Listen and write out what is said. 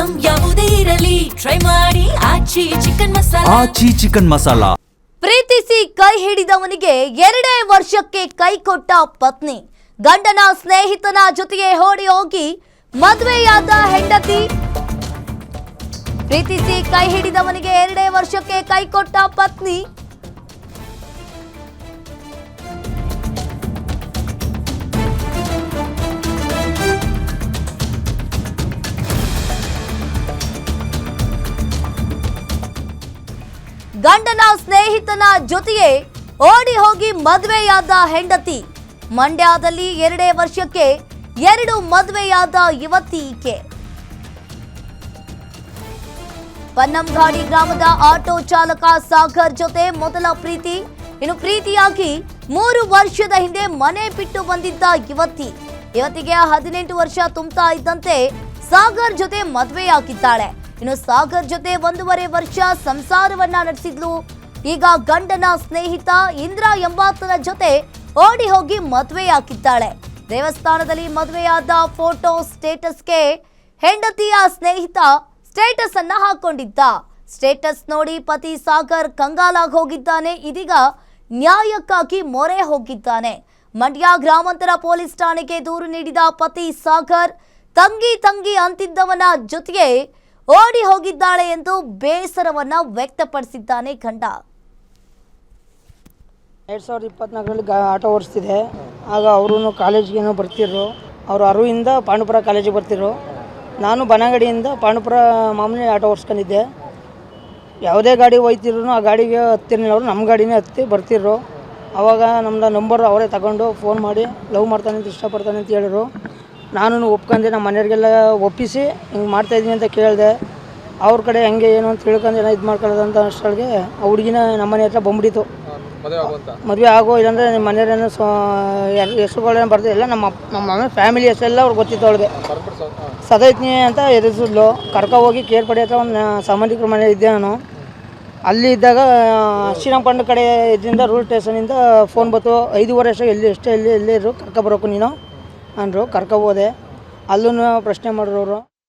Item ಯಾವುದೇ ಇರಲಿ try ಮಾಡಿ ಆಚಿ ಚಿಕನ್ ಮಸಾಲಾ. ಪ್ರೀತಿಸಿ ಕೈ ಹಿಡಿದವನಿಗೆ 2 ವರ್ಷಕ್ಕೆ ಕೈ ಕೊಟ್ಟ ಪತ್ನಿ, ಗಂಡನ ಸ್ನೇಹಿತನ ಜೊತೆಗೆ ಓಡಿ ಹೋಗಿ ಮದುವೆಯಾದ ಹೆಂಡತಿ. ಪ್ರೀತಿಸಿ ಕೈ ಹಿಡಿದವನಿಗೆ 2 ವರ್ಷಕ್ಕೆ ಕೈ ಕೊಟ್ಟ ಪತ್ನಿ, ಗಂಡನ ಸ್ನೇಹಿತನ ಜೊತೆಗೆ ಓಡಿ ಹೋಗಿ ಮದುವೆಯಾದ ಹೆಂಡತಿ. ಮಂಡ್ಯದಲ್ಲಿ 2 ವರ್ಷಕ್ಕೆ 2 ಮದುವೆಯಾದ ಯುವತಿ ಈಕೆ. ಪನ್ನಂಗಾಡಿ ಗ್ರಾಮದ ಆಟೋ ಚಾಲಕ ಸಾಗರ್ ಜೊತೆ ಮೊದಲ ಪ್ರೀತಿ. ಇನ್ನು ಪ್ರೀತಿಯಾಗಿ 3 ವರ್ಷದ ಹಿಂದೆ ಮನೆ ಬಿಟ್ಟು ಬಂದಿದ್ದ ಯುವತಿಗೆ 18 ವರ್ಷ ತುಂಬುತ್ತಾ ಇದ್ದಂತೆ ಸಾಗರ್ ಜೊತೆ ಮದುವೆಯಾಗಿದ್ದಾಳೆ. ಇನ್ನು ಸಾಗರ್ ಜೊತೆ 1.5 ವರ್ಷ ಸಂಸಾರವನ್ನ ನಡೆಸಿದ್ಲು. ಈಗ ಗಂಡನ ಸ್ನೇಹಿತ ಇಂದ್ರ ಎಂಬಾತನ ಜೊತೆ ಓಡಿ ಹೋಗಿ ಮದುವೆಯಾಗಿದ್ದಾಳೆ. ದೇವಸ್ಥಾನದಲ್ಲಿ ಮದುವೆಯಾದ ಫೋಟೋ ಸ್ಟೇಟಸ್ಗೆ ಹೆಂಡತಿಯ ಸ್ನೇಹಿತ ಸ್ಟೇಟಸ್ ಅನ್ನ ಹಾಕೊಂಡಿದ್ದ. ಸ್ಟೇಟಸ್ ನೋಡಿ ಪತಿ ಸಾಗರ್ ಕಂಗಾಲಾಗಿ ಹೋಗಿದ್ದಾನೆ. ಇದೀಗ ನ್ಯಾಯಕ್ಕಾಗಿ ಮೊರೆ ಹೋಗಿದ್ದಾನೆ. ಮಂಡ್ಯ ಗ್ರಾಮಾಂತರ ಪೊಲೀಸ್ ಠಾಣೆಗೆ ದೂರು ನೀಡಿದ ಪತಿ ಸಾಗರ್ ತಂಗಿ ಅಂತಿದ್ದವನ ಜೊತೆಗೆ ಓಡಿ ಹೋಗಿದ್ದಾಳೆ ಎಂದು ಬೇಸರವನ್ನ ವ್ಯಕ್ತಪಡಿಸಿದ್ದಾನೆ ಗಂಡ. 2024ರಲ್ಲಿ ಆಟೋ ಓಡಿಸ್ತಿದೆ. ಆಗ ಅವರು ಕಾಲೇಜಿಗೆ ಬರ್ತಿದ್ರು. ಅವರು ಅರುವಿಂದ ಪಾಂಡುಪುರ ಕಾಲೇಜಿಗೆ ಬರ್ತಿದ್ರು. ನಾನು ಬನಗಡಿಯಿಂದ ಪಾಂಡುಪುರ ಮಾಮೂಲಿ ಆಟೋ ಓಡಿಸ್ಕೊಂಡಿದ್ದೆ. ಯಾವುದೇ ಗಾಡಿ ಹೋಯ್ತಿದ್ರು ಆ ಗಾಡಿಗೆ ಹತ್ತಿರಲಿಲ್ಲ. ಅವರು ನಮ್ಮ ಗಾಡಿನೇ ಹತ್ತಿ ಬರ್ತಿದ್ರು. ಆವಾಗ ನಮ್ಮದು ನಂಬರ್ ಅವರೇ ತಗೊಂಡು ಫೋನ್ ಮಾಡಿ ಲವ್ ಮಾಡ್ತಾನೆ ಅಂತ ಇಷ್ಟಪಡ್ತಾನೆ ಅಂತ ಹೇಳಿದ್ರು. ನಾನು ಒಪ್ಕೊಂಡೆ. ನಮ್ಮ ಮನೆಯವರಿಗೆಲ್ಲ ಒಪ್ಪಿಸಿ ಹಿಂಗೆ ಮಾಡ್ತಾಯಿದ್ದೀನಿ ಅಂತ ಕೇಳಿದೆ. ಅವ್ರ ಕಡೆ ಹೆಂಗೆ ಏನು ಅಂತ ತಿಳ್ಕೊಂಡು ಏನೋ ಇದು ಮಾಡ್ಕೊಳ್ಳೋದಂತ ಅಷ್ಟೊಳಗೆ ಆ ಹುಡುಗಿನ ನಮ್ಮ ಮನೆ ಹತ್ರ ಬಂದ್ಬಿಟ್ಟಿತ್ತು. ಮದುವೆ ಆಗೋ ಇಲ್ಲಾಂದರೆ ನಿಮ್ಮ ಮನೆಯವರೇನೋ ಹೆಸರುಗಳೇನು ಬರ್ತಿದೆ ಎಲ್ಲ ನಮ್ಮ ಫ್ಯಾಮಿಲಿ ಹೆಸರೆಲ್ಲ ಅವ್ರಿಗೆ ಗೊತ್ತಿತ್ತು. ಅವಳಿಗೆ ಸದೈತ್ನಿ ಅಂತ ಎದುರಿಸಿದ್ಲು. ಹೋಗಿ ಕೇರ್ಪಡೆ ಹತ್ರ ಒಂದು ಸಂಬಂಧಿಕರ ಮನೆ ಇದ್ದೆ ನಾನು. ಅಲ್ಲಿ ಇದ್ದಾಗ ಶ್ರೀರಂಗಪಟ್ಟಣ ಕಡೆ ಇದರಿಂದ ರೂಲ್ ಸ್ಟೇಷನಿಂದ ಫೋನ್ ಬಂತು. 5 ವರ್ಷ ಎಲ್ಲೇ ಇರು ಕರ್ಕೊಬರೋಕು ನೀನು ಅಂದರು. ಹೋದೆ. ಅಲ್ಲೂ ಪ್ರಶ್ನೆ ಮಾಡಿರೋರು.